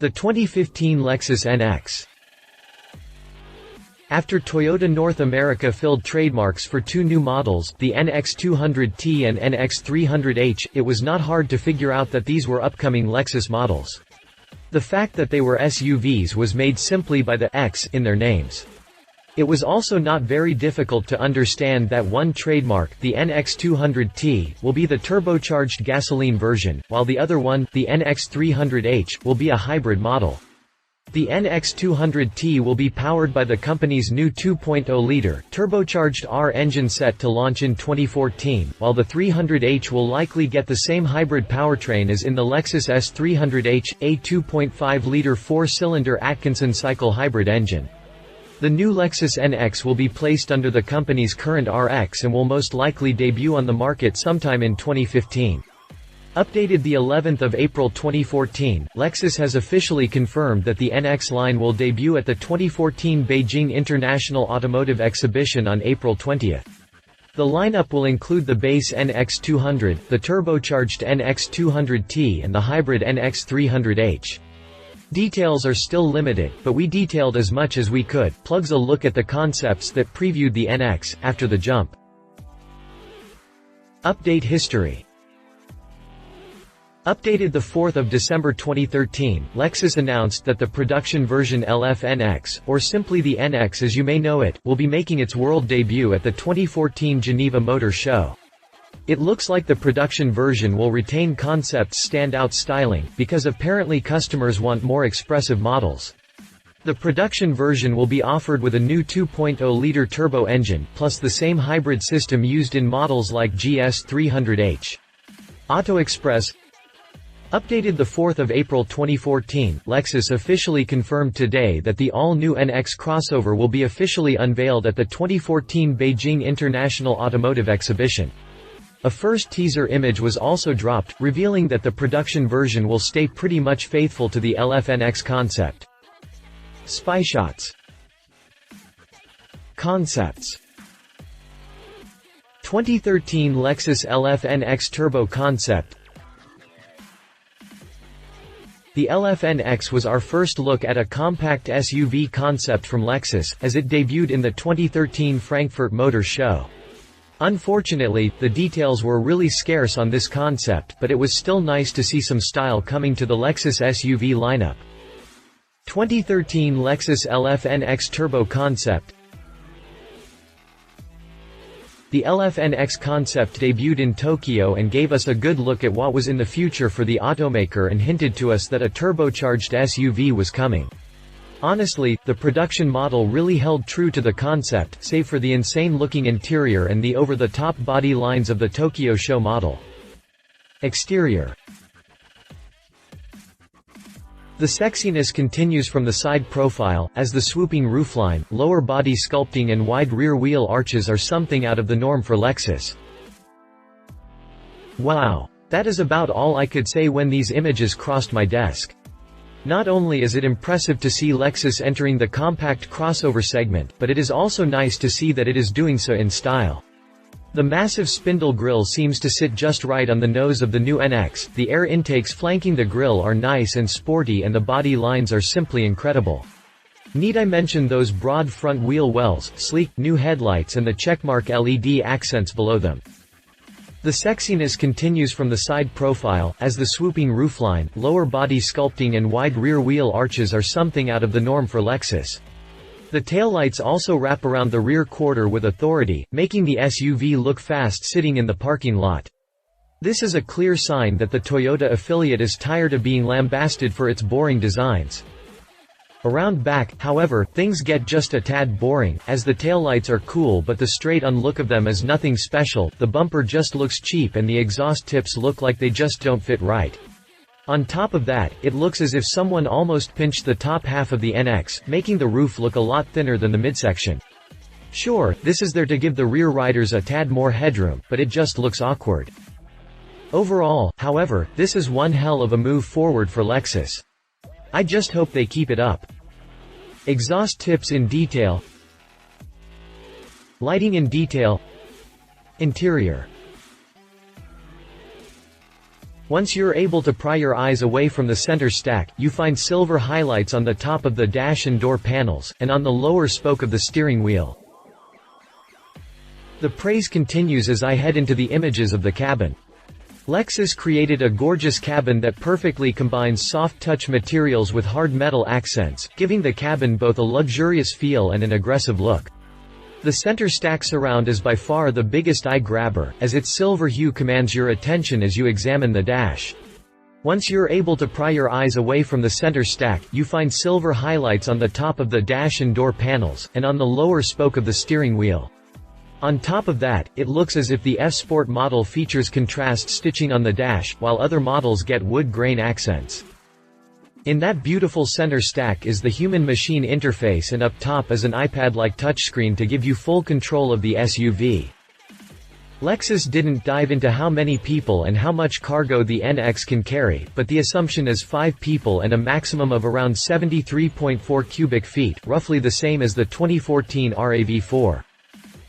The 2015 Lexus NX. After Toyota North America filled trademarks for two new models, the NX200T and NX300H, it was not hard to figure out that these were upcoming Lexus models. The fact that they were SUVs was made simply by the X in their names. It was also not very difficult to understand that one trademark, the NX200T, will be the turbocharged gasoline version, while the other one, the NX300H, will be a hybrid model. The NX200T will be powered by the company's new 2.0-liter, turbocharged R engine set to launch in 2014, while the 300H will likely get the same hybrid powertrain as in the Lexus S300H, a 2.5-liter four-cylinder Atkinson cycle hybrid engine. The new Lexus NX will be placed under the company's current RX and will most likely debut on the market sometime in 2015. Updated the 11th of April 2014, Lexus has officially confirmed that the NX line will debut at the 2014 Beijing International Automotive Exhibition on April 20. The lineup will include the base NX200, the turbocharged NX200T and the hybrid NX300H. Details are still limited, but we detailed as much as we could. Plugs a look at the concepts that previewed the NX, after the jump. Update history. Updated 4 December 2013, Lexus announced that the production version Lfnx, or simply the NX as you may know it, will be making its world debut at the 2014 Geneva Motor Show. It looks like the production version will retain concept's standout styling, because apparently customers want more expressive models. The production version will be offered with a new 2.0-liter turbo engine, plus the same hybrid system used in models like GS300H. Auto Express. Updated 4 April 2014, Lexus officially confirmed today that the all-new NX crossover will be officially unveiled at the 2014 Beijing International Automotive Exhibition. A first teaser image was also dropped, revealing that the production version will stay pretty much faithful to the Lfnx concept. Spy shots. Concepts. 2013 Lexus Lfnx Turbo Concept. The Lfnx was our first look at a compact SUV concept from Lexus, as it debuted in the 2013 Frankfurt Motor Show. Unfortunately, the details were really scarce on this concept, but it was still nice to see some style coming to the Lexus SUV lineup. 2013 Lexus Lfnx Turbo Concept. The Lfnx concept debuted in Tokyo and gave us a good look at what was in the future for the automaker and hinted to us that a turbocharged SUV was coming. Honestly, the production model really held true to the concept, save for the insane-looking interior and the over-the-top body lines of the Tokyo show model. Exterior. The sexiness continues from the side profile, as the swooping roofline, lower body sculpting and wide rear wheel arches are something out of the norm for Lexus. Wow. That is about all I could say when these images crossed my desk. Not only is it impressive to see Lexus entering the compact crossover segment, but it is also nice to see that it is doing so in style. The massive spindle grille seems to sit just right on the nose of the new NX, the air intakes flanking the grille are nice and sporty and the body lines are simply incredible. Need I mention those broad front wheel wells, sleek, new headlights and the checkmark LED accents below them. The sexiness continues from the side profile, as the swooping roofline, lower body sculpting and wide rear wheel arches are something out of the norm for Lexus. The taillights also wrap around the rear quarter with authority, making the SUV look fast sitting in the parking lot. This is a clear sign that the Toyota affiliate is tired of being lambasted for its boring designs. Around back, however, things get just a tad boring, as the taillights are cool but the straight-on look of them is nothing special, the bumper just looks cheap and the exhaust tips look like they just don't fit right. On top of that, it looks as if someone almost pinched the top half of the NX, making the roof look a lot thinner than the midsection. Sure, this is there to give the rear riders a tad more headroom, but it just looks awkward. Overall, however, this is one hell of a move forward for Lexus. I just hope they keep it up. Exhaust tips in detail. Lighting in detail. Interior. Once you're able to pry your eyes away from the center stack, you find silver highlights on the top of the dash and door panels, and on the lower spoke of the steering wheel. The praise continues as I head into the images of the cabin. Lexus created a gorgeous cabin that perfectly combines soft-touch materials with hard metal accents, giving the cabin both a luxurious feel and an aggressive look. The center stack surround is by far the biggest eye-grabber, as its silver hue commands your attention as you examine the dash. Once you're able to pry your eyes away from the center stack, you find silver highlights on the top of the dash and door panels, and on the lower spoke of the steering wheel. On top of that, it looks as if the F-Sport model features contrast stitching on the dash, while other models get wood grain accents. In that beautiful center stack is the human-machine interface, and up top is an iPad-like touchscreen to give you full control of the SUV. Lexus didn't dive into how many people and how much cargo the NX can carry, but the assumption is 5 people and a maximum of around 73.4 cubic feet, roughly the same as the 2014 RAV4.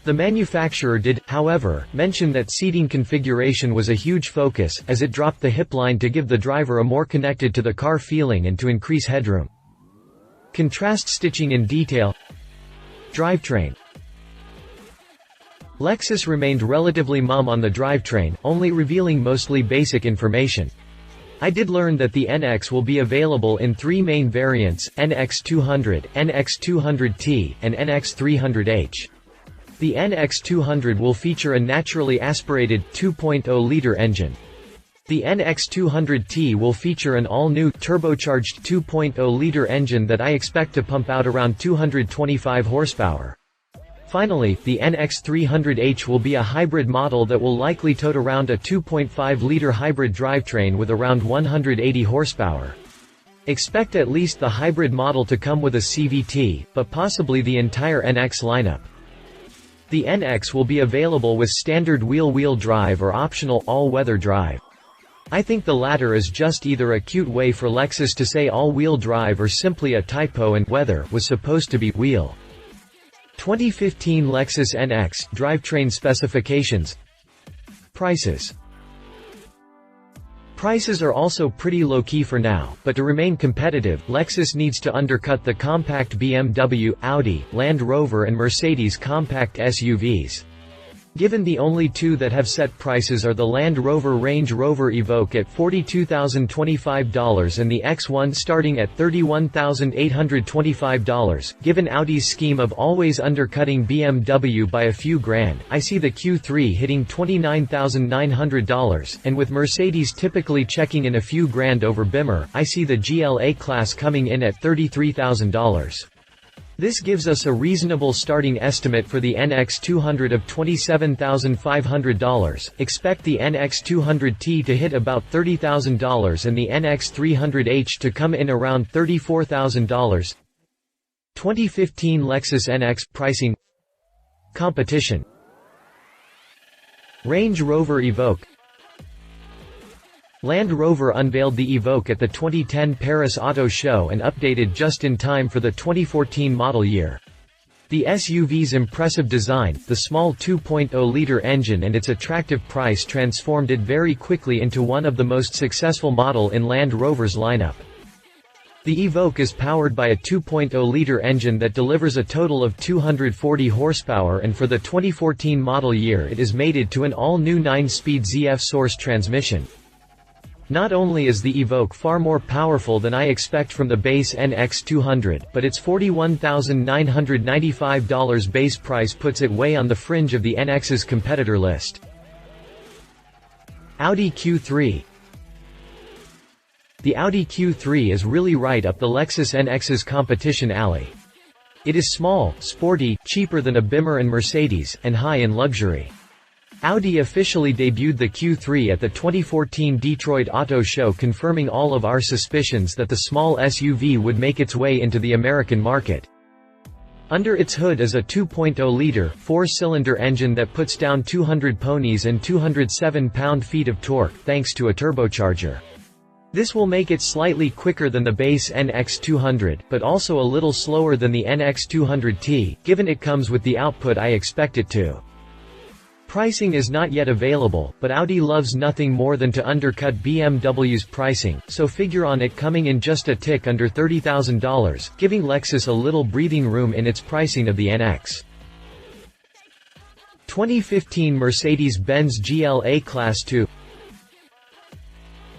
The manufacturer did, however, mention that seating configuration was a huge focus, as it dropped the hip line to give the driver a more connected to the car feeling and to increase headroom. Contrast stitching in detail. Drivetrain. Lexus remained relatively mum on the drivetrain, only revealing mostly basic information. I did learn that the NX will be available in 3 main variants: NX200, NX200T, and NX300H. The NX200 will feature a naturally aspirated 2.0-liter engine. The NX200T will feature an all-new, turbocharged 2.0-liter engine that I expect to pump out around 225 horsepower. Finally, the NX300H will be a hybrid model that will likely tote around a 2.5-liter hybrid drivetrain with around 180 horsepower. Expect at least the hybrid model to come with a CVT, but possibly the entire NX lineup. The NX will be available with standard wheel-wheel drive or optional all-weather drive. I think the latter is just either a cute way for Lexus to say all-wheel drive or simply a typo, and weather was supposed to be wheel. 2015 Lexus NX drivetrain specifications. Prices. Prices are also pretty low-key for now, but to remain competitive, Lexus needs to undercut the compact BMW, Audi, Land Rover and Mercedes compact SUVs. Given the only 2 that have set prices are the Land Rover Range Rover Evoque at $42,025 and the X1 starting at $31,825, given Audi's scheme of always undercutting BMW by a few grand, I see the Q3 hitting $29,900, and with Mercedes typically checking in a few grand over Beamer, I see the GLA class coming in at $33,000. This gives us a reasonable starting estimate for the NX200 of $27,500. Expect the NX200T to hit about $30,000 and the NX300H to come in around $34,000. 2015 Lexus NX pricing. Competition. Range Rover Evoque. Land Rover unveiled the Evoque at the 2010 Paris Auto Show and updated just in time for the 2014 model year. The SUV's impressive design, the small 2.0-liter engine and its attractive price transformed it very quickly into one of the most successful models in Land Rover's lineup. The Evoque is powered by a 2.0-liter engine that delivers a total of 240 horsepower, and for the 2014 model year it is mated to an all-new 9-speed ZF Source transmission. Not only is the Evoque far more powerful than I expect from the base NX200, but its $41,995 base price puts it way on the fringe of the NX's competitor list. Audi Q3. The Audi Q3 is really right up the Lexus NX's competition alley. It is small, sporty, cheaper than a Beamer and Mercedes, and high in luxury. Audi officially debuted the Q3 at the 2014 Detroit Auto Show, confirming all of our suspicions that the small SUV would make its way into the American market. Under its hood is a 2.0-liter, 4-cylinder engine that puts down 200 ponies and 207 pound-feet of torque, thanks to a turbocharger. This will make it slightly quicker than the base NX200, but also a little slower than the NX200T, given it comes with the output I expect it to. Pricing is not yet available, but Audi loves nothing more than to undercut BMW's pricing, so figure on it coming in just a tick under $30,000, giving Lexus a little breathing room in its pricing of the NX. 2015 Mercedes-Benz GLA Class 2.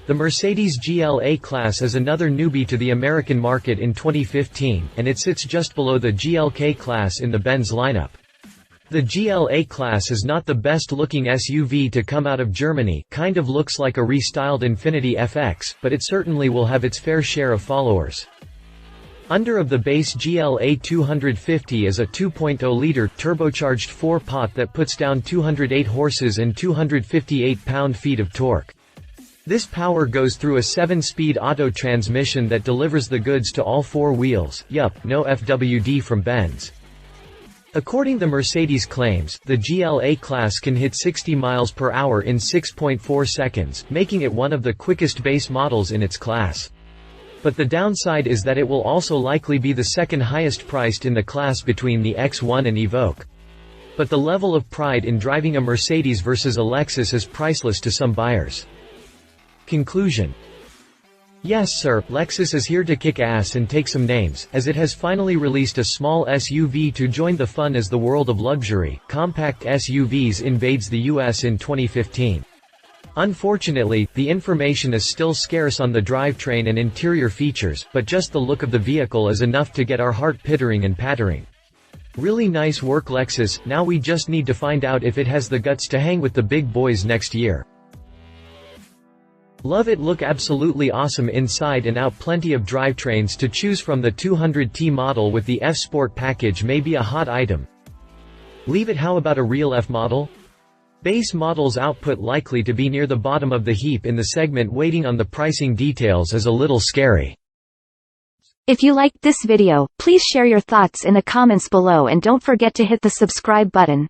The Mercedes GLA class is another newbie to the American market in 2015, and it sits just below the GLK class in the Benz lineup. The GLA class is not the best-looking SUV to come out of Germany, kind of looks like a restyled Infiniti FX, but it certainly will have its fair share of followers. Under of the base GLA 250 is a 2.0-liter turbocharged 4-pot that puts down 208 horses and 258 pound-feet of torque. This power goes through a 7-speed auto transmission that delivers the goods to all four wheels. Yup, no FWD from Benz. According to Mercedes claims, the GLA class can hit 60 miles per hour in 6.4 seconds, making it one of the quickest base models in its class. But the downside is that it will also likely be the second highest priced in the class between the X1 and Evoque. But the level of pride in driving a Mercedes versus a Lexus is priceless to some buyers. Conclusion. Yes sir, Lexus is here to kick ass and take some names, as it has finally released a small SUV to join the fun as the world of luxury, compact SUVs invades the US in 2015. Unfortunately, the information is still scarce on the drivetrain and interior features, but just the look of the vehicle is enough to get our heart pittering and pattering. Really nice work Lexus, now we just need to find out if it has the guts to hang with the big boys next year. Love it, look absolutely awesome inside and out, plenty of drivetrains to choose from. The 200T model with the F Sport package may be a hot item. Leave it, how about a real F model? Base model's output likely to be near the bottom of the heap in the segment, waiting on the pricing details is a little scary. If you liked this video, please share your thoughts in the comments below and don't forget to hit the subscribe button.